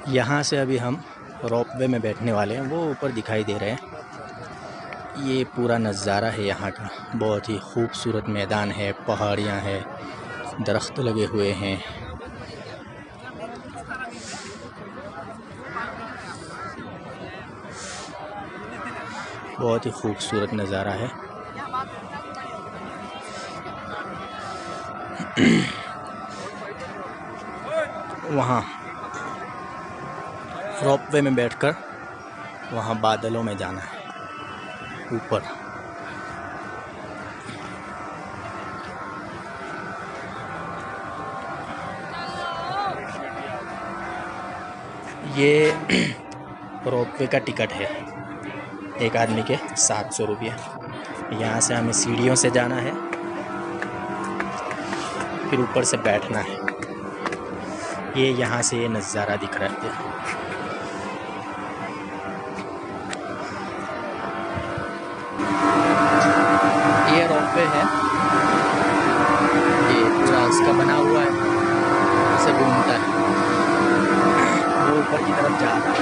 यहाँ से अभी हम रोपवे में बैठने वाले हैं, वो ऊपर दिखाई दे रहे हैं। ये पूरा नज़ारा है यहाँ का, बहुत ही खूबसूरत मैदान है, पहाड़ियाँ हैं, दरख्त लगे हुए हैं। बहुत ही खूबसूरत नज़ारा है। वहाँ रोपवे में बैठकर वहाँ बादलों में जाना है ऊपर। ये रोपवे का टिकट है, एक आदमी के 700 रुपये। यहाँ से हमें सीढ़ियों से जाना है, फिर ऊपर से बैठना है। ये यहाँ से ये नज़ारा दिख रहा है। ये रोपवे है, ये पूरा इसका बना हुआ है, इसे घूमता है, वो ऊपर की तरफ जा रहा है।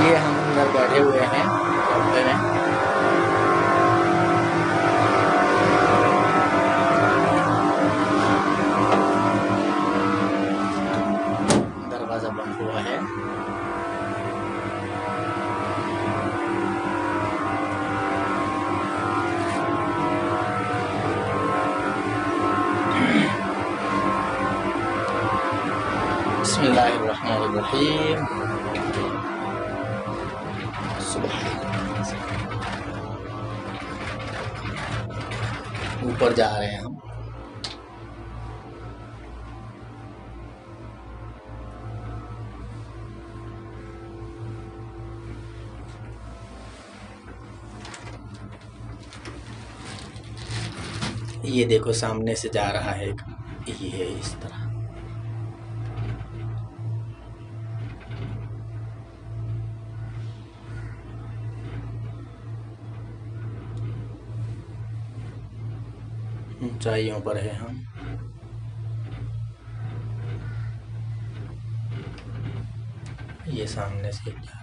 ये हम अंदर बैठे हुए हैं रोपवे में। दरवाज़ा बंद हुआ है। बिस्मिल्लाहिर्रहमानिर्रहीम। ऊपर जा रहे हैं हम। ये देखो सामने से जा रहा है एक, ये है इस तरह। ऊंचाइयों पर है हम। ये सामने से जा रहा है।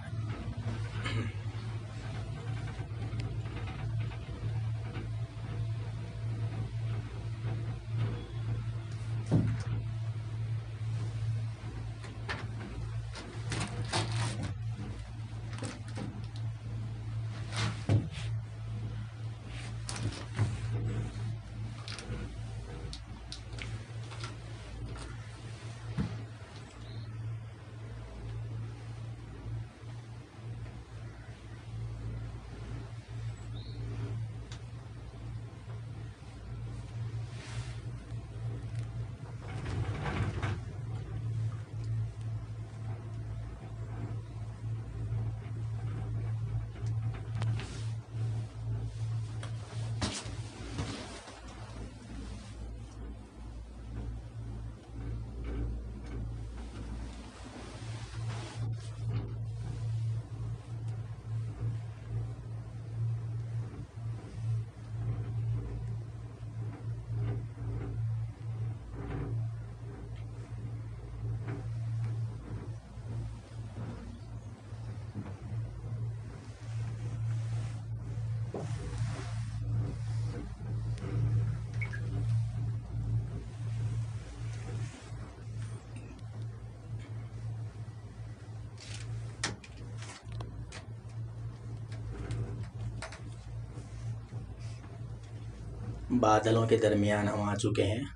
बादलों के दरमियान हम आ चुके हैं।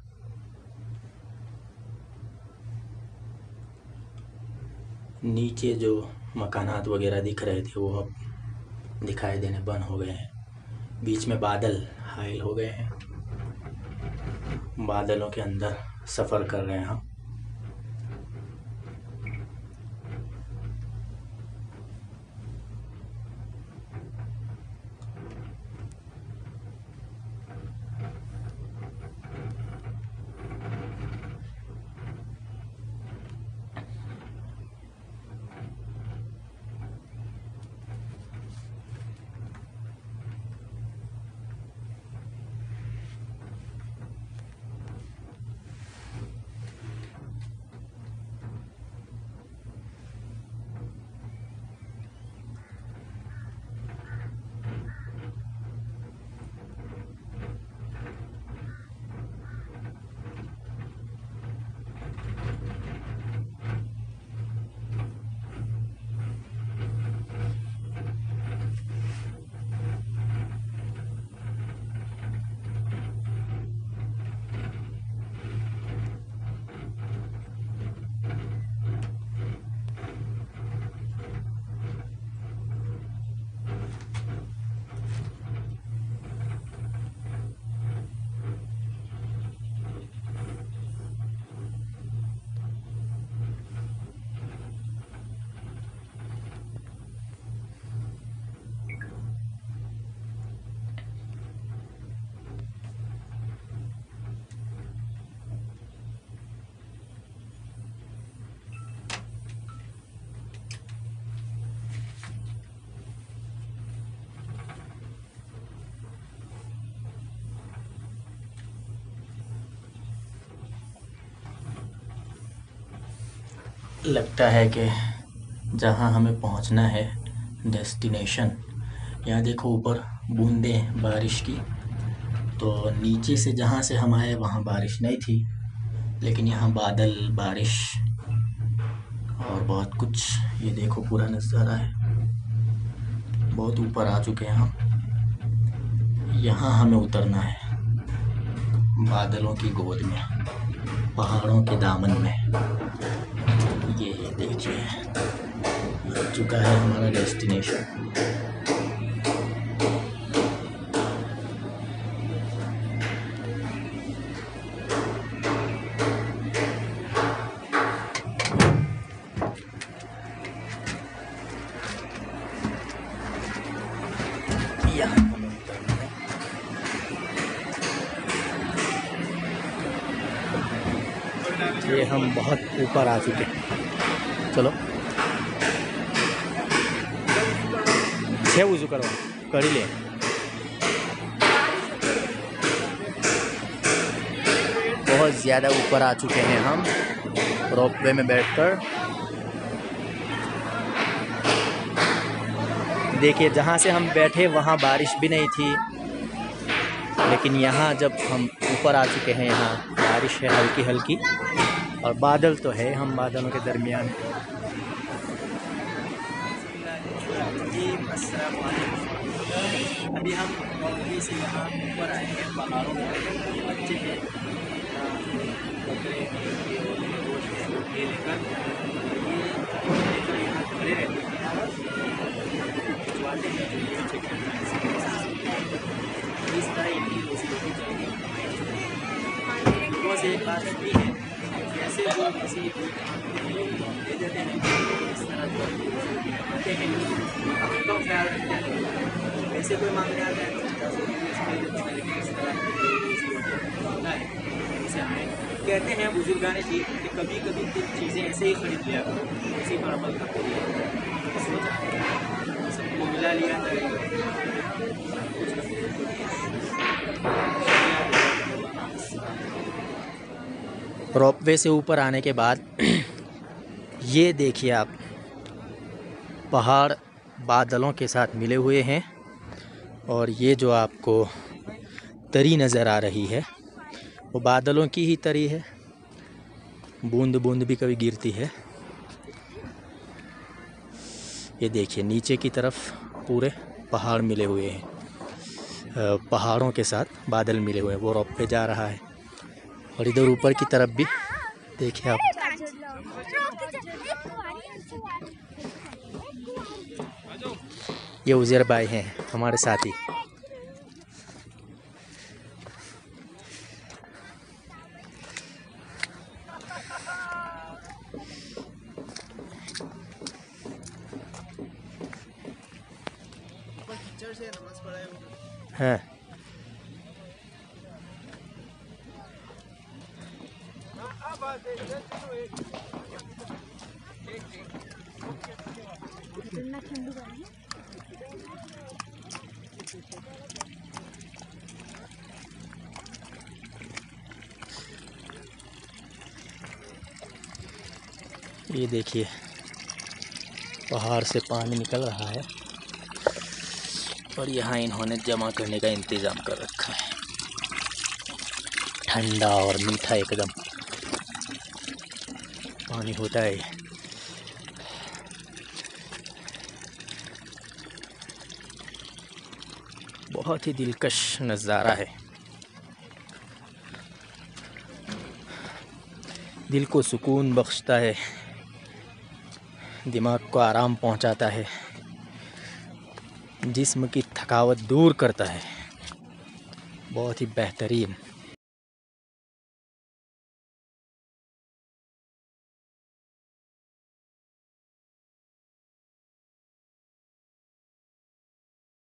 नीचे जो मकानात वगैरह दिख रहे थे वो अब दिखाई देने बंद हो गए हैं। बीच में बादल हाइल हो गए हैं, बादलों के अंदर सफ़र कर रहे हैं हम। लगता है कि जहाँ हमें पहुँचना है डेस्टिनेशन, यहाँ देखो ऊपर बूंदें बारिश की। तो नीचे से जहाँ से हम आए वहाँ बारिश नहीं थी, लेकिन यहाँ बादल, बारिश और बहुत कुछ। ये देखो पूरा नज़ारा है। बहुत ऊपर आ चुके हैं हम। यहाँ हमें उतरना है बादलों की गोद में, पहाड़ों के दामन में। ये देखिए आ चुका है हमारा डेस्टिनेशन। यहाँ हमें उतरना है। ये हम बहुत ऊपर आ चुके हैं। चलो छे वजू करो करी ले। बहुत ज़्यादा ऊपर आ चुके हैं हम रोपवे में बैठकर। देखिए जहाँ से हम बैठे वहाँ बारिश भी नहीं थी, लेकिन यहाँ जब हम ऊपर आ चुके हैं यहाँ बारिश है हल्की हल्की, और बादल तो है, हम बादलों के दरमियान। अभी हम रोपवे से यहाँ ऊपर आए हैं पहाड़ों में। बच्चे हैं, बकरे ये लेकर यहाँ खड़े रहते हैं, खिंचवाते हैं जो ये बच्चे खेलना है। इस तरह इनकी रोजी रोटी चलेगी। लोगों से एक बात भी है, जैसे वो किसी दे देते हैं इस तरह आते हैं, आपका ख्याल रखते हैं। ऐसे कोई मांगने आता है कहते हैं बुजुर्गाने जी कि कभी कभी कुछ चीज़ें ऐसे ही खरीद लिया करो, इसी पर अमल करते सबको मिला लिया रोपवे से ऊपर आने के बाद ये देखिए आप, पहाड़ बादलों के साथ मिले हुए हैं, और ये जो आपको तरी नज़र आ रही है वो बादलों की ही तरी है। बूंद बूंद भी कभी गिरती है। ये देखिए नीचे की तरफ पूरे पहाड़ मिले हुए हैं, पहाड़ों के साथ बादल मिले हुए हैं। वो रोपवे जा रहा है, और इधर ऊपर की तरफ भी देखिए आप। ये उज़ैर भाई हैं हमारे साथी। हाँ ये देखिए पहाड़ से पानी निकल रहा है और यहाँ इन्होंने जमा करने का इंतज़ाम कर रखा है। ठंडा और मीठा एकदम पानी होता है। बहुत ही दिलकश नज़ारा है, दिल को सुकून बख्शता है, दिमाग को आराम पहुंचाता है, जिस्म की थकावट दूर करता है। बहुत ही बेहतरीन